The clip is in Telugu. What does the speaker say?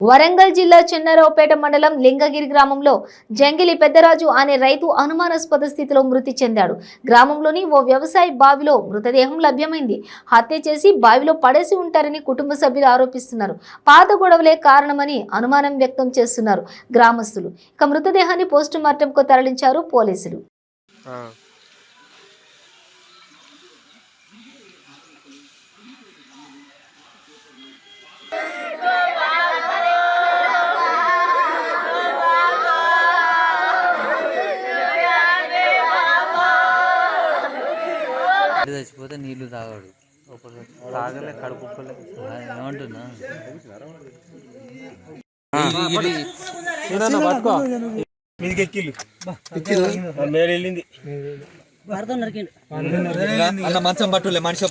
వరంగల్ జిల్లా చెన్నారావుపేట మండలం లింగగిరి గ్రామంలో జంగిలి పెద్దరాజు అనే రైతు అనుమానాస్పద స్థితిలో మృతి చెందాడు. గ్రామంలోని ఓ వ్యవసాయ బావిలో మృతదేహం లభ్యమైంది. హత్య చేసి బావిలో పడేసి ఉంటారని కుటుంబ సభ్యులు ఆరోపిస్తున్నారు. పాత గొడవలే కారణమని అనుమానం వ్యక్తం చేస్తున్నారు గ్రామస్తులు. ఇక మృతదేహాన్ని పోస్టుమార్టంకు తరలించారు పోలీసులు. చచ్చిపోతే నీళ్లు తాగాడు, తాగలే, కడుపు ఏమంటున్నా మంచం పట్టులే మనిషి